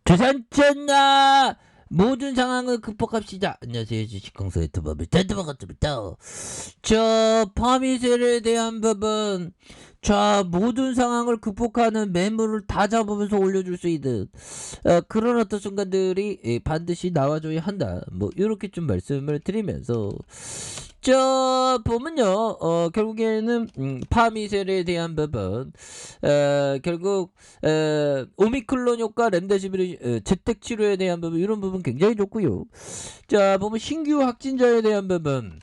주산전나 모든 상황을 극복합시다. 안녕하세요. 주식공사 유튜버 미스터버거입니다. 저 파미셀에 대한 부분, 자 모든 상황을 극복하는 매물을 다 잡으면서 올려줄 수 있는 그런 어떤 순간들이 반드시 나와줘야 한다. 뭐 이렇게 좀 말씀을 드리면서 저 보면요, 결국에는 파미셀에 대한 부분, 결국 오미클론 효과, 렘데시비르 재택 치료에 대한 부분, 이런 부분 굉장히 좋고요. 자 보면 신규 확진자에 대한 부분,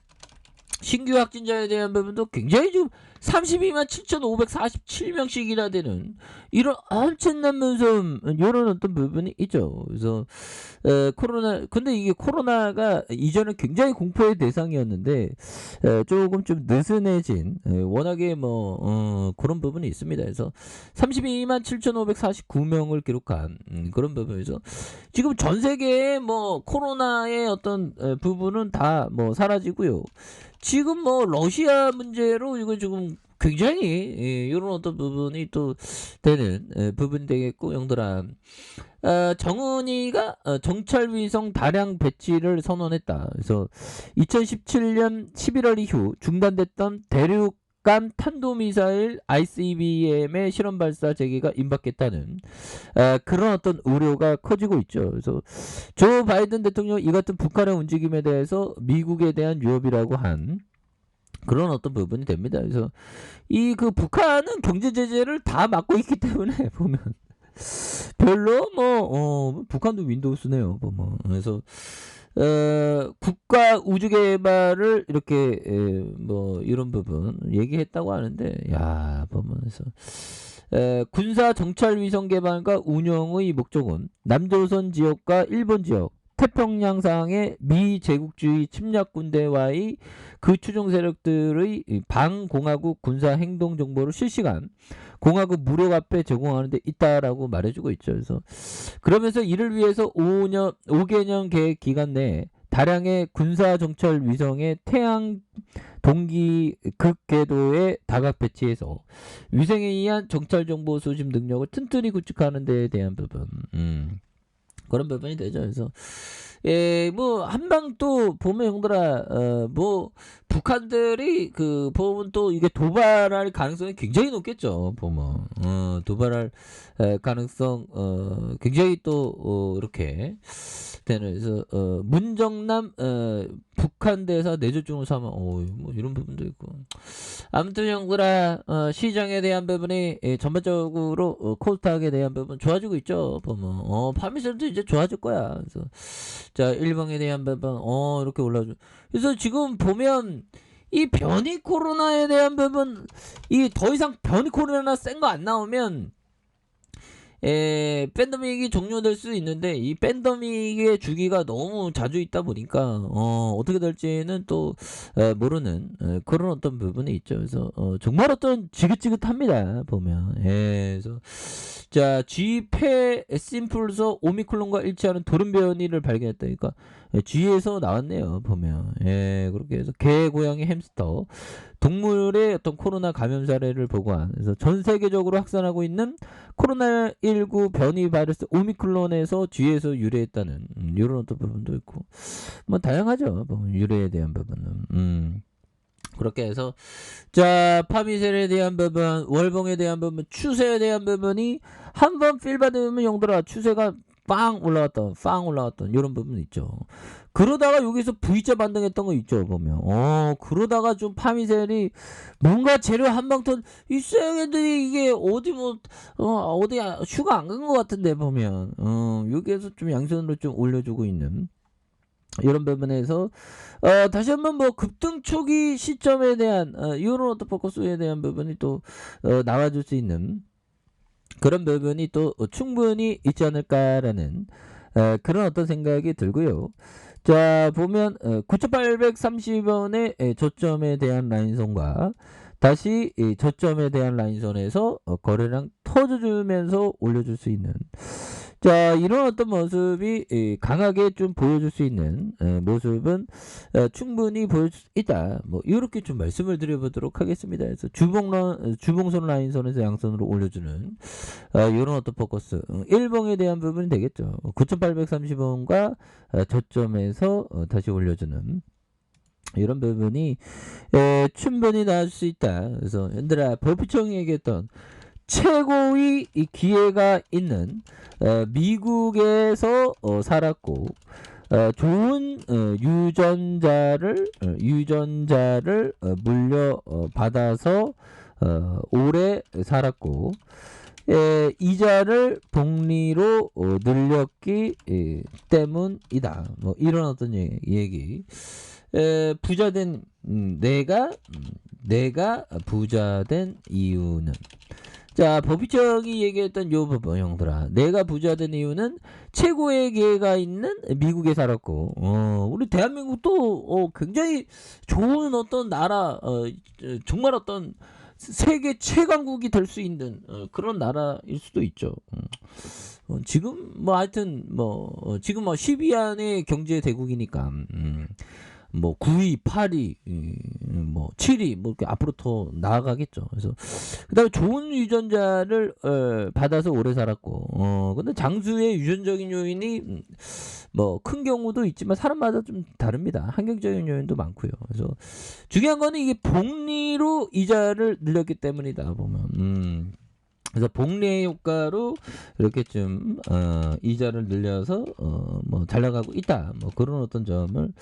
신규 확진자에 대한 부분도 굉장히 지금 32만 7,547명씩이나 되는 이런 엄청난 문서, 이런 어떤 부분이 있죠. 그래서 코로나, 근데 이게 코로나가 이전에 굉장히 공포의 대상이었는데 조금 좀 느슨해진, 워낙에 뭐 그런 부분이 있습니다. 그래서 32만 7,549명을 기록한 그런 부분에서 지금 전 세계에 뭐 코로나의 어떤 부분은 다 뭐 사라지고요. 지금 뭐 러시아 문제로 이거 지금 굉장히 이런 어떤 부분이 또 되는 부분이 되겠고, 영들아, 정은이가 정찰위성 다량 배치를 선언했다. 그래서 2017년 11월 이후 중단됐던 대륙간 탄도미사일 ICBM의 실험 발사 재개가 임박했다는 그런 어떤 우려가 커지고 있죠. 그래서 조 바이든 대통령 이 같은 북한의 움직임에 대해서 미국에 대한 위협이라고 한 그런 어떤 부분이 됩니다. 그래서 이 그 북한은 경제 제재를 다 막고 있기 때문에 보면 별로 뭐 북한도 윈도우스네요. 뭐 그래서 국가 우주 개발을 이렇게 뭐 이런 부분 얘기했다고 하는데, 야 보면서 군사 정찰 위성 개발과 운영의 목적은 남조선 지역과 일본 지역, 태평양상의 미제국주의 침략 군대와의 그 추종 세력들의 방공화국 군사 행동 정보를 실시간 공화국 무력 앞에 제공하는 데 있다라고 말해주고 있죠. 그래서 그러면서 이를 위해서 5개년 계획 기간 내에 다량의 군사 정찰 위성의 태양 동기 극궤도에 다각 배치해서 위성에 의한 정찰 정보 수집 능력을 튼튼히 구축하는 데에 대한 부분, 그런 부분이 되죠. 그래서 뭐 한방 또 보면 형들아, 뭐 북한들이 그 보면 또 이게 도발할 가능성이 굉장히 높겠죠. 보면 도발할 가능성 굉장히 또 이렇게 되는. 그래서 문정남 북한 대사 내조중을 삼아 뭐 이런 부분도 있고, 아무튼 형들아, 시장에 대한 부분이 전반적으로 코스닥에 대한 부분 좋아지고 있죠. 보면 파미셀도 이제 좋아질 거야. 그래서 자 일봉에 대한 부분 이렇게 올라줘. 그래서 지금 보면 이 변이 코로나에 대한 부분, 이 더 이상 변이 코로나 센 거 안 나오면 팬데믹이 종료될 수 있는데, 이 팬데믹의 주기가 너무 자주 있다 보니까 어떻게 될지는 또 모르는 그런 어떤 부분이 있죠. 그래서 정말 어떤 지긋지긋합니다. 보면. 그래서 자 G패 심플서 오미클론과 일치하는 돌연 변이를 발견했다. 그러니까 G에서 나왔네요. 보면. 그렇게 해서 개, 고양이, 햄스터 동물의 어떤 코로나 감염 사례를 보고한, 그래서 전 세계적으로 확산하고 있는 코로나19 변이 바이러스 오미클론에서 G에서 유래했다는 이런 어떤 부분도 있고, 뭐 다양하죠. 유래에 대한 부분은. 그렇게 해서 자 파미셀에 대한 부분, 월봉에 대한 부분, 추세에 대한 부분이 한번 필 받으면 용들아 추세가 빵 올라왔던 이런 부분 있죠. 그러다가 여기서 V자 반등했던 거 있죠. 보면 그러다가 좀 파미셀이 뭔가 재료 한방 턴 있어야겠는데, 이게 어디 뭐 어디 휴가 안 간 것 같은데 보면 여기에서 좀 양선으로 좀 올려주고 있는 이런 부분에서 다시 한번 뭐 급등 초기 시점에 대한 이런 어떤 포커스에 대한 부분이 또 나와줄 수 있는 그런 부분이 또 충분히 있지 않을까라는 그런 어떤 생각이 들고요. 자 보면 9,830원의 저점에 대한 라인선과 다시 저점에 대한 라인선에서 거래량 터져주면서 올려줄 수 있는, 자, 이런 어떤 모습이 강하게 좀 보여줄 수 있는 모습은 충분히 보여줄 수 있다. 뭐 이렇게 좀 말씀을 드려보도록 하겠습니다. 그래서 주봉선 라인선에서 양선으로 올려주는 이런 어떤 포커스 1봉에 대한 부분이 되겠죠. 9,830원과 저점에서 다시 올려주는 이런 부분이 충분히 나올 수 있다. 그래서 얘들아 법비청이 얘기했던 최고의 이 기회가 있는 미국에서 살았고 좋은 유전자를 물려받아서 오래 살았고 이자를 복리로 늘렸기 때문이다. 뭐 이런 어떤 얘기. 부자된 내가 부자된 이유는 자 법비청이 얘기했던 요 부분 형들아 내가 부자된 이유는 최고의 기회가 있는 미국에 살았고 우리 대한민국도 굉장히 좋은 어떤 나라 정말 어떤 세계 최강국이 될 수 있는 그런 나라일 수도 있죠. 지금 뭐 하여튼 지금 10위 안에 경제 대국이니까 뭐 9위, 8위, 뭐 7위 뭐 이렇게 앞으로 더 나아가겠죠. 그래서 그다음에 좋은 유전자를 받아서 오래 살았고 근데 장수의 유전적인 요인이 뭐 큰 경우도 있지만 사람마다 좀 다릅니다. 환경적인 요인도 많고요. 그래서 중요한 거는 이게 복리로 이자를 늘렸기 때문이다 보면 그래서 복리의 효과로 이렇게 좀 이자를 늘려서 뭐 잘 나가고 있다. 뭐 그런 어떤 점을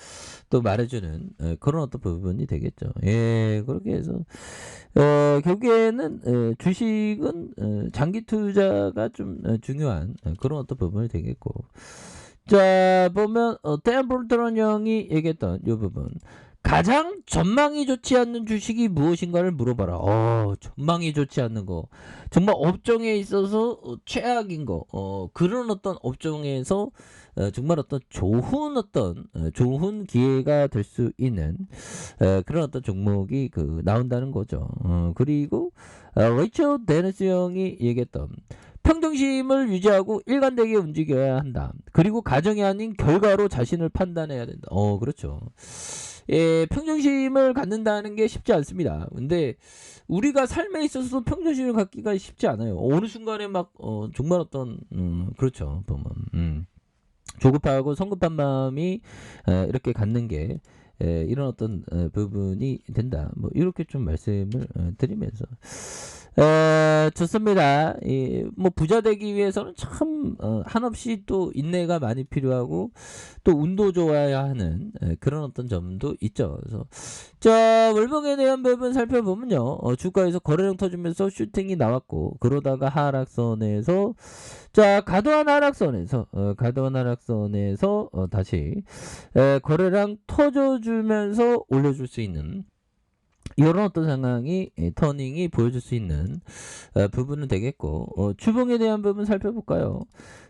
또 말해주는 그런 어떤 부분이 되겠죠. 예, 그렇게 해서 결국에는 주식은 장기 투자가 좀 중요한 그런 어떤 부분이 되겠고. 자 보면 템플턴 형이 얘기했던 이 부분. 가장 전망이 좋지 않는 주식이 무엇인가를 물어봐라. 전망이 좋지 않는 거. 정말 업종에 있어서 최악인 거. 그런 어떤 업종에서 정말 어떤 좋은 기회가 될 수 있는 그런 어떤 종목이 나온다는 거죠. 그리고 레이첼 데니스 형이 얘기했던 평정심을 유지하고 일관되게 움직여야 한다. 그리고 가정이 아닌 결과로 자신을 판단해야 된다. 그렇죠. 예, 평정심을 갖는다는 게 쉽지 않습니다. 근데 우리가 삶에 있어서도 평정심을 갖기가 쉽지 않아요. 어느 순간에 막 정말 어떤 그렇죠. 보면 조급하고 성급한 마음이 이렇게 갖는 게 이런 어떤 부분이 된다. 뭐 이렇게 좀 말씀을 드리면서 좋습니다. 뭐 부자 되기 위해서는 참 한없이 또 인내가 많이 필요하고 또 운도 좋아야 하는 그런 어떤 점도 있죠. 그래서 자 월봉에 대한 부분 살펴보면요. 주가에서 거래량 터지면서 슈팅이 나왔고 그러다가 하락선에서 자 과도한 하락선에서 다시 거래량 터져주면서 올려줄 수 있는 이런 어떤 상황이 터닝이 보여줄 수 있는 부분은 되겠고 주봉에 대한 부분 살펴볼까요?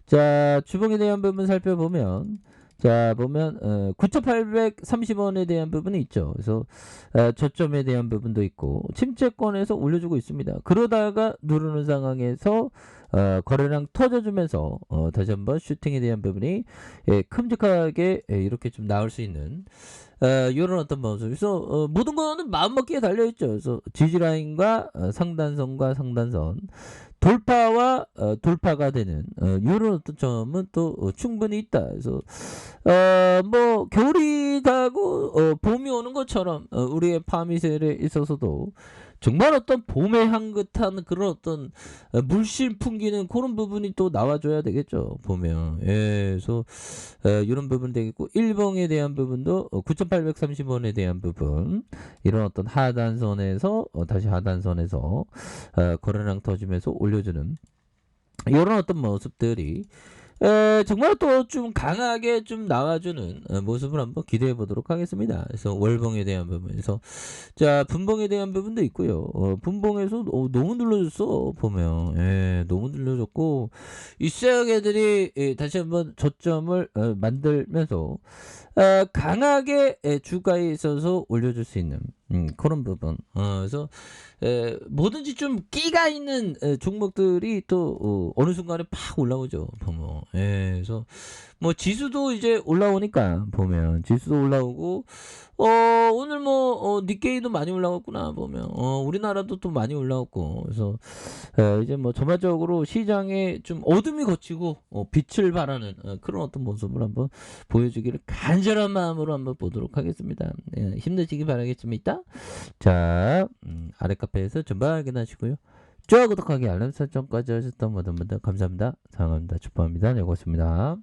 자 주봉에 대한 부분 살펴보면 자 보면 9,830원에 대한 부분이 있죠. 그래서 저점에 대한 부분도 있고 침체권에서 올려주고 있습니다. 그러다가 누르는 상황에서 거래량 터져주면서 다시 한번 슈팅에 대한 부분이 큼직하게 이렇게 좀 나올 수 있는 이런 어떤 모습. 그래서 모든 거는 마음먹기에 달려있죠. 그래서 지지라인과 상단선과 상단선 돌파와 돌파가 되는 이런 어떤 점은 또 충분히 있다. 그래서 뭐 겨울이 가고 봄이 오는 것처럼 우리의 파미셀에 있어서도 정말 어떤 봄의 향긋한 그런 어떤 물씬 풍기는 그런 부분이 또 나와줘야 되겠죠. 보면 그래서 이런 부분 되겠고 일봉에 대한 부분도 9,830원에 대한 부분 이런 어떤 하단선에서 다시 하단선에서 거래량 터지면서 올려주는 이런 어떤 모습들이 정말 또 좀 강하게 좀 나와주는 모습을 한번 기대해 보도록 하겠습니다. 그래서 월봉에 대한 부분에서 자 분봉에 대한 부분도 있고요. 분봉에서 너무 눌러줬어 보면 너무 눌러줬고 이 시장 애들이 다시 한번 저점을 만들면서 강하게 주가에 있어서 올려줄 수 있는 그런 부분. 그래서 뭐든지 좀 끼가 있는 종목들이 또 어느 순간에 팍 올라오죠. 보면. 예, 그래서 뭐 지수도 이제 올라오니까 보면 지수도 올라오고 오늘 뭐 니케이도 많이 올라갔구나 보면 우리나라도 또 많이 올라왔고 그래서 이제 뭐 전반적으로 시장에 좀 어둠이 걷히고 빛을 발하는 그런 어떤 모습을 한번 보여주기를 간절한 마음으로 한번 보도록 하겠습니다. 힘내시기 바라겠습니다. 자, 아래 카페에서 전방 확인하시고요. 좋아요, 구독하기, 알람 설정까지 하셨던 모든 분들 감사합니다. 사랑합니다. 축복합니다. 네, 고맙습니다.